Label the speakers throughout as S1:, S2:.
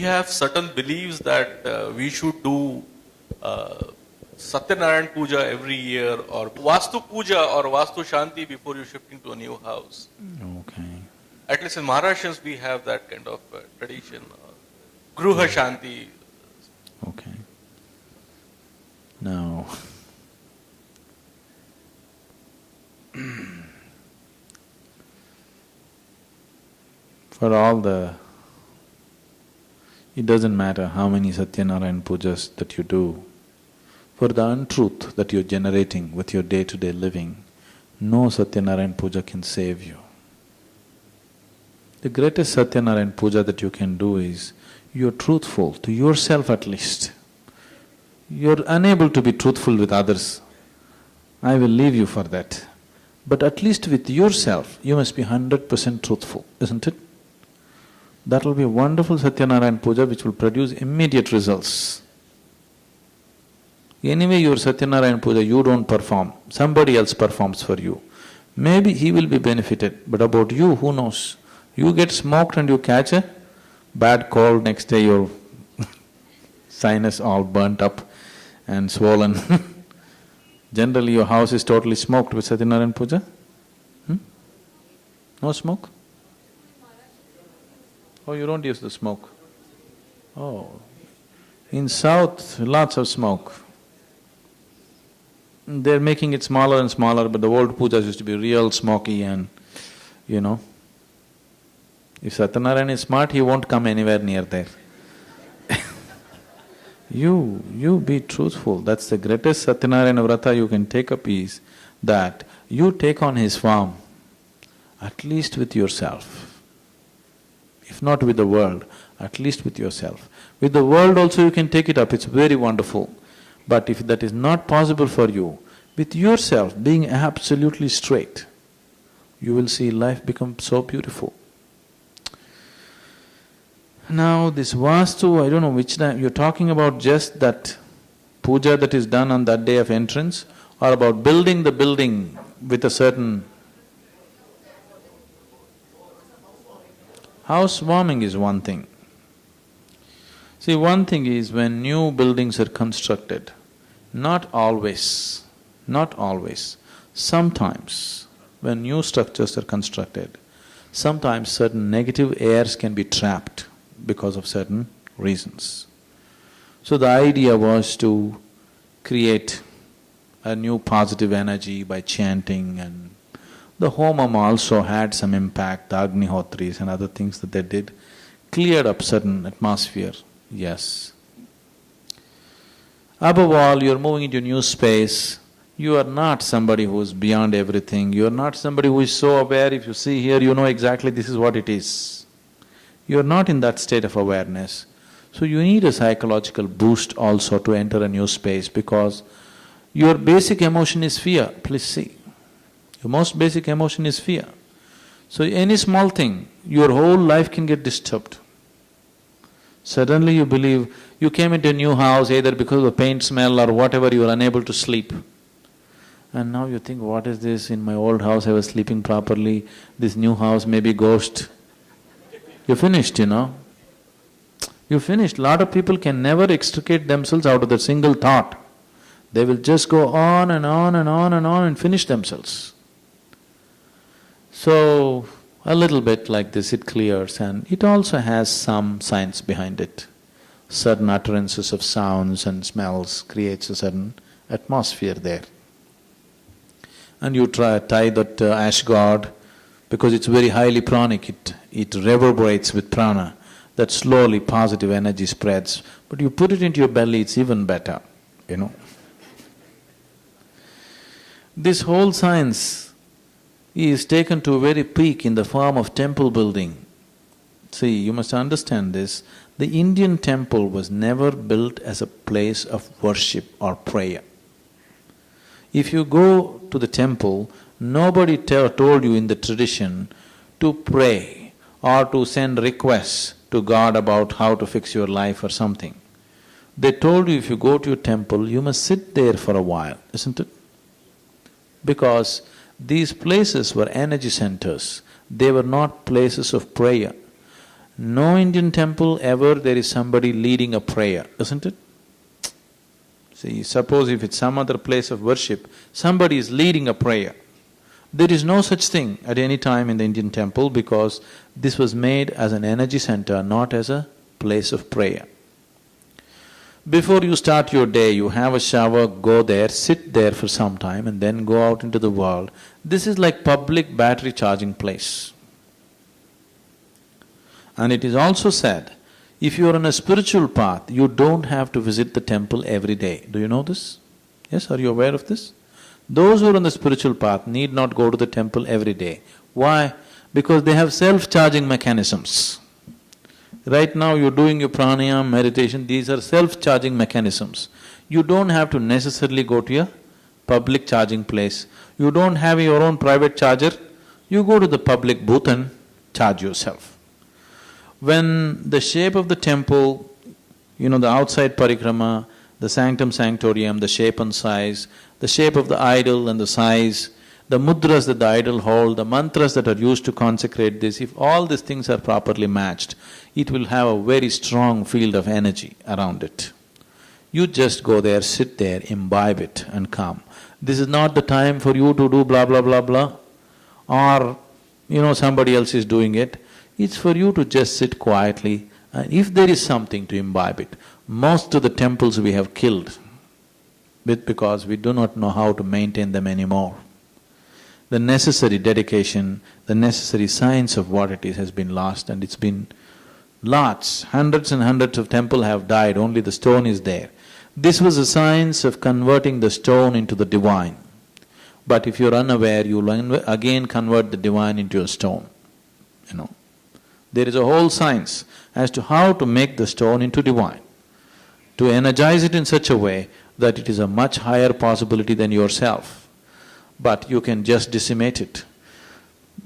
S1: have certain beliefs that we should do Satyanarayan Puja every year, or Vastu Puja or Vastu Shanti before you shift into a new house.
S2: Okay.
S1: At least in Maharashtrians we have that kind of tradition. Gruha Shanti.
S2: Okay. Now, for all the… it doesn't matter how many Satyanarayan Pujas that you do, for the untruth that you're generating with your day-to-day living, no Satyanarayan Puja can save you. The greatest Satyanarayan Puja that you can do is, you're truthful to yourself at least. You're unable to be truthful with others. I will leave you for that. But at least with yourself, you must be 100% truthful, isn't it? That will be a wonderful Satyanarayan Puja which will produce immediate results. Anyway, your Satyanarayan Puja you don't perform, somebody else performs for you. Maybe he will be benefited, but about you, who knows? You get smoked and you catch a bad cold, next day your sinus all burnt up and swollen. Generally your house is totally smoked with Satyanarayan Puja? No smoke? Oh, you don't use the smoke? Oh, in south lots of smoke. They're making it smaller and smaller, but the old pujas used to be real smoky and, you know. If Satyanarayan is smart, he won't come anywhere near there. You be truthful, that's the greatest Satyanarayana Vrata you can take up is that you take on his form, at least with yourself. If not with the world, at least with yourself. With the world also you can take it up, it's very wonderful. But if that is not possible for you, with yourself being absolutely straight, you will see life become so beautiful. Now this Vastu, I don't know which time, you're talking about just that puja that is done on that day of entrance, or about building the building with a certain… Housewarming is one thing. See, one thing is when new buildings are constructed, not always, sometimes when new structures are constructed, sometimes certain negative airs can be trapped because of certain reasons. So the idea was to create a new positive energy by chanting, and the homam also had some impact, the Agnihotris and other things that they did, cleared up certain atmosphere, yes. Above all, you're moving into a new space, you are not somebody who is beyond everything, you are not somebody who is so aware, if you see here, you know exactly this is what it is. You are not in that state of awareness. So you need a psychological boost also to enter a new space, because your basic emotion is fear, please see. Your most basic emotion is fear. So any small thing, your whole life can get disturbed. Suddenly you believe, you came into a new house either because of the paint smell or whatever, you are unable to sleep. And now you think, what is this? In my old house I was sleeping properly, this new house may be ghost. You're finished, you know. You're finished. Lot of people can never extricate themselves out of that single thought. They will just go on and on and on and on and finish themselves. So, a little bit like this it clears, and it also has some science behind it. Certain utterances of sounds and smells creates a certain atmosphere there. And you tie that ash god, because it's very highly pranic, it reverberates with prana, that slowly positive energy spreads. But you put it into your belly, it's even better, you know. This whole science is taken to a very peak in the form of temple building. See, you must understand this, the Indian temple was never built as a place of worship or prayer. If you go to the temple, nobody told you in the tradition to pray or to send requests to God about how to fix your life or something. They told you if you go to your temple, you must sit there for a while, isn't it? Because these places were energy centers, they were not places of prayer. No Indian temple ever there is somebody leading a prayer, isn't it? See, suppose if it's some other place of worship, somebody is leading a prayer. There is no such thing at any time in the Indian temple because this was made as an energy center, not as a place of prayer. Before you start your day, you have a shower, go there, sit there for some time and then go out into the world. This is like public battery charging place. And it is also said, if you are on a spiritual path, you don't have to visit the temple every day. Do you know this? Yes, are you aware of this? Those who are on the spiritual path need not go to the temple every day. Why? Because they have self-charging mechanisms. Right now you're doing your pranayama, meditation, these are self-charging mechanisms. You don't have to necessarily go to a public charging place. You don't have your own private charger, you go to the public booth and charge yourself. When the shape of the temple, the outside parikrama, the sanctum sanctorium, the shape and size, the shape of the idol and the size, the mudras that the idol hold, the mantras that are used to consecrate this, if all these things are properly matched, it will have a very strong field of energy around it. You just go there, sit there, imbibe it and come. This is not the time for you to do blah blah blah blah or somebody else is doing it. It's for you to just sit quietly and if there is something to imbibe it. Most of the temples we have killed because we do not know how to maintain them anymore. The necessary dedication, the necessary science of what it is has been lost and it's been lots, hundreds and hundreds of temples have died, only the stone is there. This was a science of converting the stone into the divine. But if you're unaware, you'll again convert the divine into a stone, There is a whole science as to how to make the stone into divine, to energize it in such a way that it is a much higher possibility than yourself. But you can just decimate it.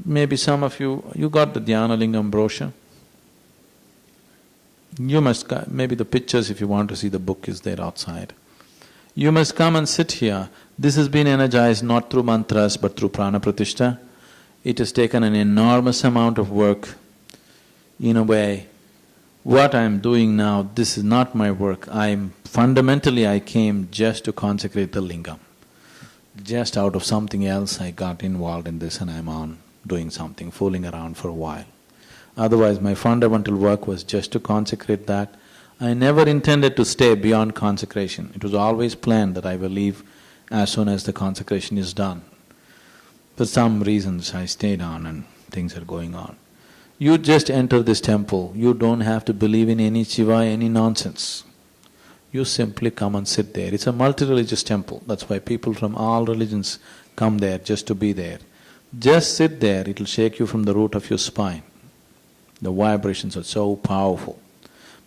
S2: Maybe some of you got the Dhyana Lingam brochure? You must… maybe the pictures if you want to see the book is there outside. You must come and sit here. This has been energized not through mantras but through prana pratishtha. It has taken an enormous amount of work. In a way, what I'm doing now, this is not my work. Fundamentally I came just to consecrate the lingam. Just out of something else I got involved in this and I'm on doing something, fooling around for a while. Otherwise my fundamental work was just to consecrate that. I never intended to stay beyond consecration. It was always planned that I will leave as soon as the consecration is done. For some reasons I stayed on and things are going on. You just enter this temple, you don't have to believe in any Shiva, any nonsense. You simply come and sit there. It's a multi-religious temple, that's why people from all religions come there just to be there. Just sit there, it'll shake you from the root of your spine. The vibrations are so powerful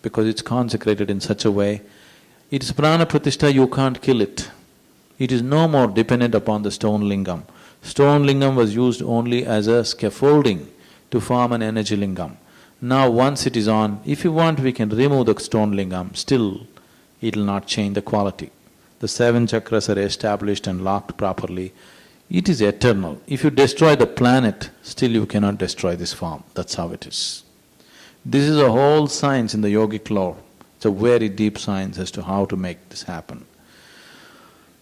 S2: because it's consecrated in such a way. It's prana pratishtha, you can't kill it. It is no more dependent upon the stone lingam. Stone lingam was used only as a scaffolding to form an energy lingam. Now once it is on, if you want we can remove the stone lingam, still it'll not change the quality. The 7 chakras are established and locked properly. It is eternal. If you destroy the planet, still you cannot destroy this form. That's how it is. This is a whole science in the yogic lore. It's a very deep science as to how to make this happen.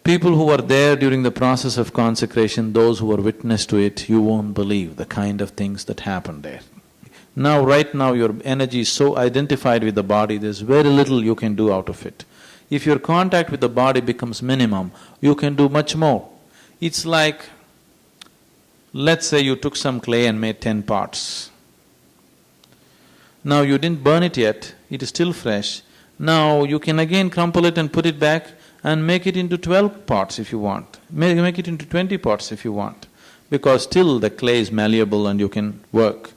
S2: People who were there during the process of consecration, those who were witness to it, you won't believe the kind of things that happened there. Now, right now your energy is so identified with the body, there's very little you can do out of it. If your contact with the body becomes minimum, you can do much more. It's like, let's say you took some clay and made 10 pots. Now you didn't burn it yet, it is still fresh. Now you can again crumple it and put it back and make it into 12 pots if you want. Make it into 20 pots if you want, because still the clay is malleable and you can work.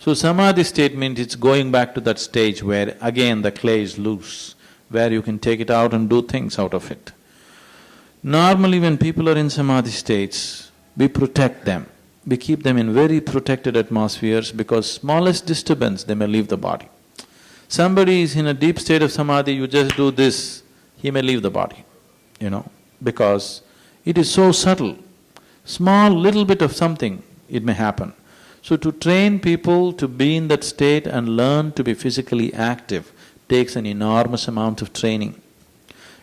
S2: So samadhi state means it's going back to that stage where again the clay is loose, where you can take it out and do things out of it. Normally when people are in samadhi states, we protect them. We keep them in very protected atmospheres because smallest disturbance they may leave the body. Somebody is in a deep state of samadhi, you just do this, he may leave the body, because it is so subtle. Small little bit of something, it may happen. So to train people to be in that state and learn to be physically active takes an enormous amount of training.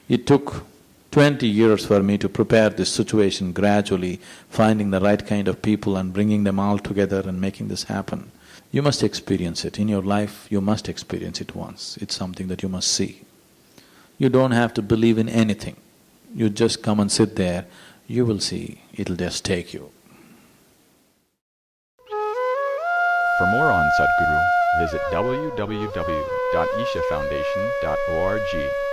S2: It took 20 years for me to prepare this situation gradually, finding the right kind of people and bringing them all together and making this happen. You must experience it. In your life, you must experience it once. It's something that you must see. You don't have to believe in anything. You just come and sit there, you will see, it'll just take you.
S3: For more on Sadhguru, visit www.ishafoundation.org.